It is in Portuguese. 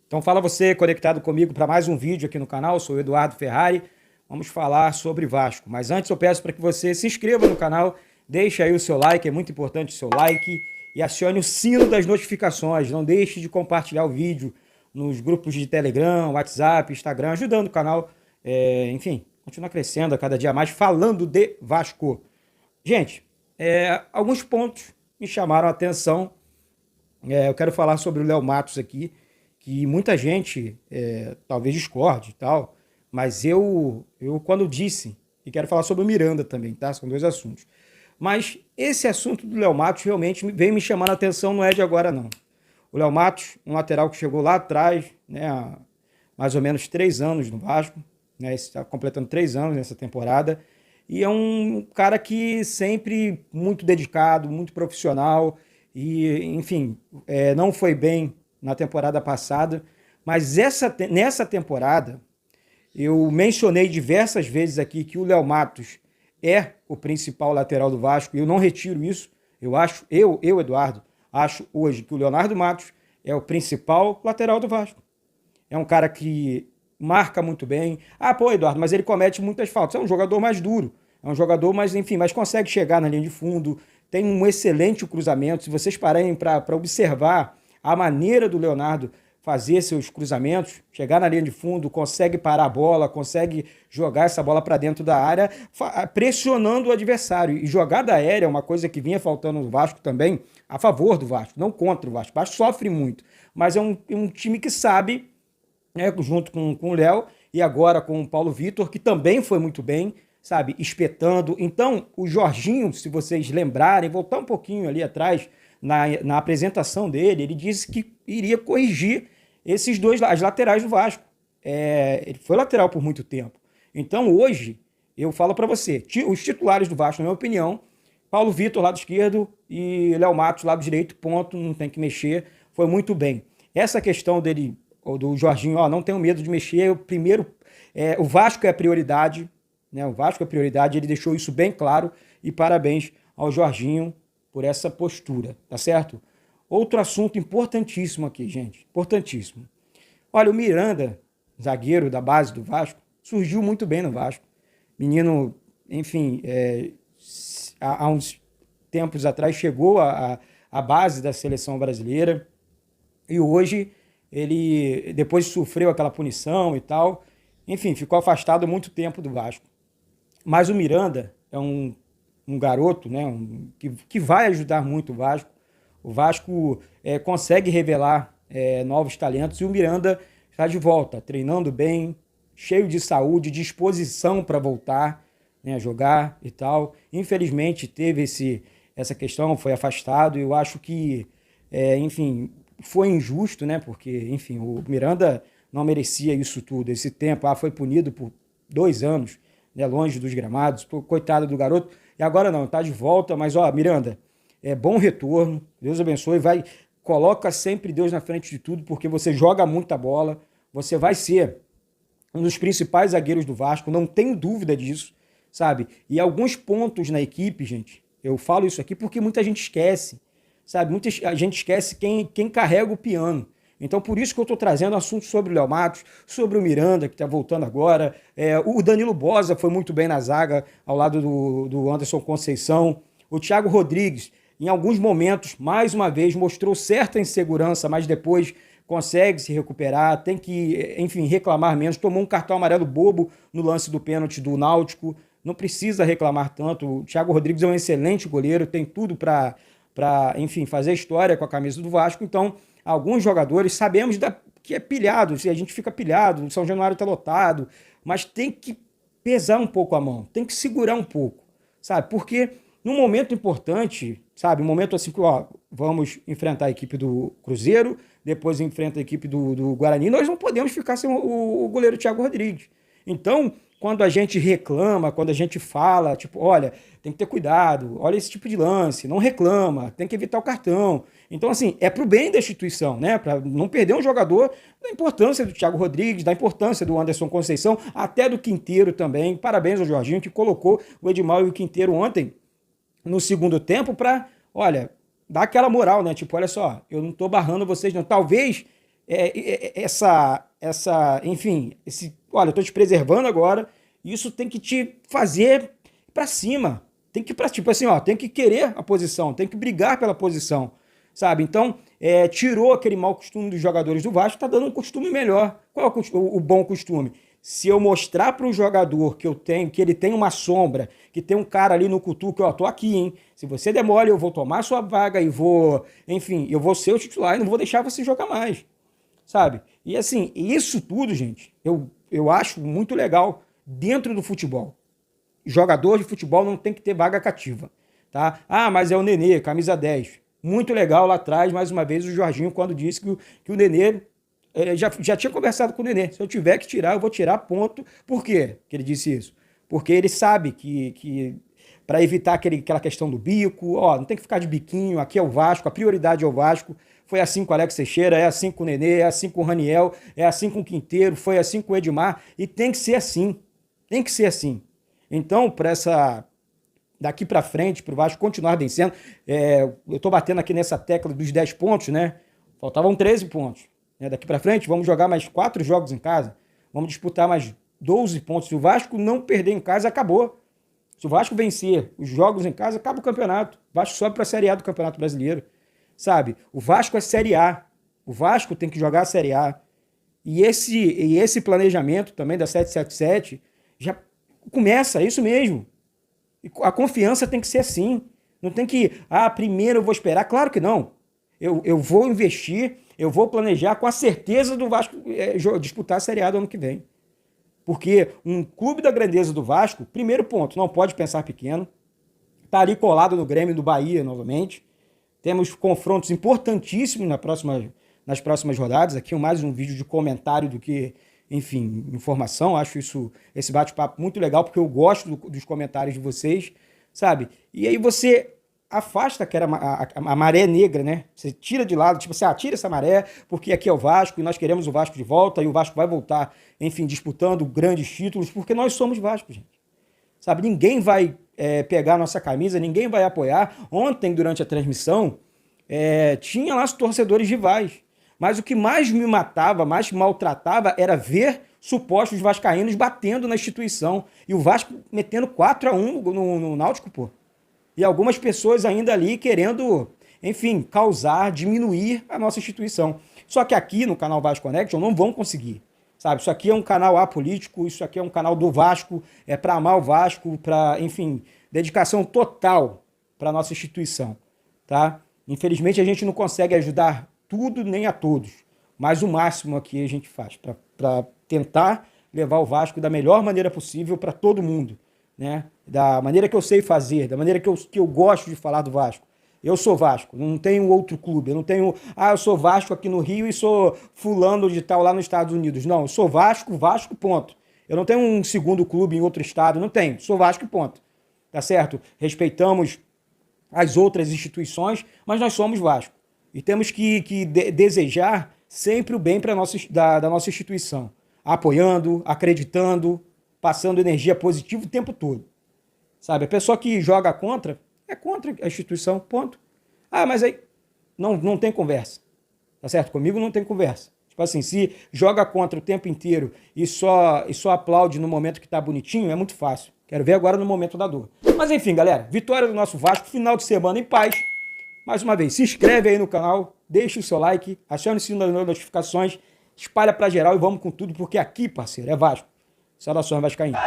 Então fala você conectado comigo para mais um vídeo aqui no canal, eu sou o Eduardo Ferrari, vamos falar sobre Vasco. Mas antes eu peço para que você se inscreva no canal, deixe aí o seu like, é muito importante o seu like, e acione o sino das notificações, não deixe de compartilhar o vídeo nos grupos de Telegram, WhatsApp, Instagram, ajudando o canal, enfim, continuar crescendo a cada dia mais, falando de Vasco. Gente, alguns pontos me chamaram a atenção, eu quero falar sobre o Léo Matos aqui, que muita gente talvez discorde e tal, mas eu quando disse, e quero falar sobre o Miranda também, tá? São dois assuntos. Mas esse assunto do Léo Matos realmente veio me chamando a atenção, não é de agora não. O Léo Matos, um lateral que chegou lá atrás, né, há mais ou menos 3 anos no Vasco, né, está completando 3 anos nessa temporada, e é um cara que sempre muito dedicado, muito profissional, e enfim, não foi bem na temporada passada, mas nessa temporada eu mencionei diversas vezes aqui que o Léo Matos é o principal lateral do Vasco, e eu não retiro isso. Eduardo, acho hoje que o Leonardo Matos é o principal lateral do Vasco. É um cara que marca muito bem. Ah, pô, Eduardo, mas ele comete muitas faltas. É um jogador mais duro, é um jogador mais, enfim, mas consegue chegar na linha de fundo, tem um excelente cruzamento. Se vocês pararem para observar a maneira do Leonardo fazer seus cruzamentos, chegar na linha de fundo, consegue parar a bola, consegue jogar essa bola para dentro da área, pressionando o adversário. E jogada aérea é uma coisa que vinha faltando no Vasco também, a favor do Vasco, não contra o Vasco. O Vasco sofre muito, mas é um time que sabe, né, junto com o Léo e agora com o Paulo Vitor, que também foi muito bem, sabe, espetando. Então, o Jorginho, se vocês lembrarem, voltar um pouquinho ali atrás, na apresentação dele, ele disse que iria corrigir as laterais do Vasco. Ele foi lateral por muito tempo. Então, hoje, eu falo para você, os titulares do Vasco, na minha opinião, Paulo Vitor, lado esquerdo, e Léo Matos, lado direito, ponto, não tem que mexer, foi muito bem. Essa questão dele, do Jorginho, não tenho medo de mexer, o Vasco é a prioridade, né? O Vasco é a prioridade, ele deixou isso bem claro, e parabéns ao Jorginho por essa postura, tá certo? Outro assunto importantíssimo aqui, gente, importantíssimo. Olha, o Miranda, zagueiro da base do Vasco, surgiu muito bem no Vasco. Menino, enfim, há uns tempos atrás chegou à base da seleção brasileira e hoje ele, depois sofreu aquela punição e tal, enfim, ficou afastado muito tempo do Vasco. Mas o Miranda é um garoto, né, que vai ajudar muito o Vasco. O Vasco consegue revelar novos talentos e o Miranda está de volta, treinando bem, cheio de saúde, disposição para voltar, né, a jogar e tal. Infelizmente teve essa questão, foi afastado. Eu acho que, enfim, foi injusto, né, porque, enfim, o Miranda não merecia isso tudo, esse tempo. Foi punido por 2 anos, né, longe dos gramados, coitado do garoto. E agora não, tá de volta, mas Miranda, bom retorno, Deus abençoe, coloca sempre Deus na frente de tudo, porque você joga muita bola, você vai ser um dos principais zagueiros do Vasco, não tenho dúvida disso, sabe? E alguns pontos na equipe, gente, eu falo isso aqui porque muita gente esquece, sabe? Muita gente esquece quem carrega o piano. Então, por isso que eu estou trazendo assuntos sobre o Léo Matos, sobre o Miranda, que está voltando agora. O Danilo Boza foi muito bem na zaga, ao lado do Anderson Conceição. O Thiago Rodrigues, em alguns momentos, mais uma vez, mostrou certa insegurança, mas depois consegue se recuperar, tem que, enfim, reclamar menos. Tomou um cartão amarelo bobo no lance do pênalti do Náutico, não precisa reclamar tanto. O Thiago Rodrigues é um excelente goleiro, tem tudo para, enfim, fazer história com a camisa do Vasco. Então, alguns jogadores, sabemos que é pilhado, a gente fica pilhado, o São Januário está lotado, mas tem que pesar um pouco a mão, tem que segurar um pouco, sabe? Porque num momento importante, sabe? Um momento assim que, vamos enfrentar a equipe do Cruzeiro, depois enfrenta a equipe do Guarani, nós não podemos ficar sem o goleiro Thiago Rodrigues. Então, quando a gente reclama, quando a gente fala, tipo, olha, tem que ter cuidado, olha esse tipo de lance, não reclama, tem que evitar o cartão. Então, assim, é pro bem da instituição, né? Para não perder um jogador, da importância do Thiago Rodrigues, da importância do Anderson Conceição, até do Quinteiro também. Parabéns ao Jorginho, que colocou o Edmar e o Quinteiro ontem no segundo tempo para, olha, dar aquela moral, né? Tipo, olha só, eu não tô barrando vocês, não. Talvez enfim, olha, eu tô te preservando agora, isso tem que te fazer para cima, tem que, tipo assim, ó, tem que querer a posição, tem que brigar pela posição, sabe? Então, tirou aquele mau costume dos jogadores do Vasco, tá dando um costume melhor. Qual é o bom costume? Se eu mostrar para o jogador que eu tenho, que ele tem uma sombra, que tem um cara ali no cutuco, ó, tô aqui, hein? Se você der mole, eu vou tomar sua vaga e vou, enfim, eu vou ser o titular e não vou deixar você jogar mais, sabe? E assim, isso tudo, gente, eu acho muito legal dentro do futebol. Jogador de futebol não tem que ter vaga cativa, tá? Ah, mas é o Nenê, camisa 10. Muito legal lá atrás, mais uma vez, o Jorginho, quando disse que o Nenê... Já tinha conversado com o Nenê. Se eu tiver que tirar, eu vou tirar, ponto. Por quê que ele disse isso? Porque ele sabe que para evitar aquela questão do bico, ó, não tem que ficar de biquinho, aqui é o Vasco, a prioridade é o Vasco. Foi assim com o Alex Teixeira, é assim com o Nenê, é assim com o Raniel, é assim com o Quinteiro, foi assim com o Edmar, e tem que ser assim. Tem que ser assim. Então, daqui para frente, para o Vasco continuar vencendo, eu estou batendo aqui nessa tecla dos 10 pontos, né? Faltavam 13 pontos. Daqui para frente, vamos jogar mais 4 jogos em casa, vamos disputar mais 12 pontos. Se o Vasco não perder em casa, acabou. Se o Vasco vencer os jogos em casa, acaba o campeonato. O Vasco sobe para a Série A do Campeonato Brasileiro, sabe? O Vasco é Série A. O Vasco tem que jogar a Série A. E esse planejamento também da 777 já começa, é isso mesmo. E a confiança tem que ser assim. Não tem que, primeiro eu vou esperar. Claro que não. Eu vou investir, eu vou planejar com a certeza do Vasco disputar a Série A do ano que vem. Porque um clube da grandeza do Vasco, primeiro ponto, não pode pensar pequeno. Está ali colado no Grêmio do Bahia novamente. Temos confrontos importantíssimos nas próximas rodadas. Aqui mais um vídeo de comentário do que, enfim, informação. Acho esse bate-papo muito legal, porque eu gosto dos comentários de vocês, sabe? E aí você afasta a maré negra, né? Você tira de lado, tipo, você tira essa maré, porque aqui é o Vasco e nós queremos o Vasco de volta, e o Vasco vai voltar, enfim, disputando grandes títulos, porque nós somos Vasco, gente. Sabe, ninguém vai pegar a nossa camisa, ninguém vai apoiar. Ontem, durante a transmissão, tinha lá os torcedores rivais, mas o que mais me matava, mais me maltratava, era ver supostos vascaínos batendo na instituição, e o Vasco metendo 4-1 no Náutico, pô. E algumas pessoas ainda ali querendo, enfim, causar, diminuir a nossa instituição. Só que aqui no canal Vasco Connection não vão conseguir, sabe? Isso aqui é um canal apolítico, isso aqui é um canal do Vasco, é para amar o Vasco, para, enfim, dedicação total para a nossa instituição, tá? Infelizmente a gente não consegue ajudar tudo nem a todos, mas o máximo aqui a gente faz para tentar levar o Vasco da melhor maneira possível para todo mundo, né? Da maneira que eu sei fazer, da maneira que eu gosto de falar do Vasco. Eu sou Vasco, não tenho outro clube, eu não tenho, eu sou Vasco aqui no Rio e sou fulano de tal lá nos Estados Unidos. Não, eu sou Vasco, ponto. Eu não tenho um segundo clube em outro estado, não tenho, sou Vasco, ponto. Tá certo? Respeitamos as outras instituições, mas nós somos Vasco. E temos que desejar sempre o bem da nossa instituição. Apoiando, acreditando, passando energia positiva o tempo todo. Sabe? A pessoa que joga contra, é contra a instituição, ponto. Mas aí não tem conversa. Tá certo? Comigo não tem conversa. Tipo assim, se joga contra o tempo inteiro e só aplaude no momento que tá bonitinho, é muito fácil. Quero ver agora no momento da dor. Mas enfim, galera, vitória do nosso Vasco, final de semana em paz. Mais uma vez, se inscreve aí no canal, deixa o seu like, acione o sininho das notificações, espalha pra geral e vamos com tudo, porque aqui, parceiro, é Vasco. Saudações vascaínas.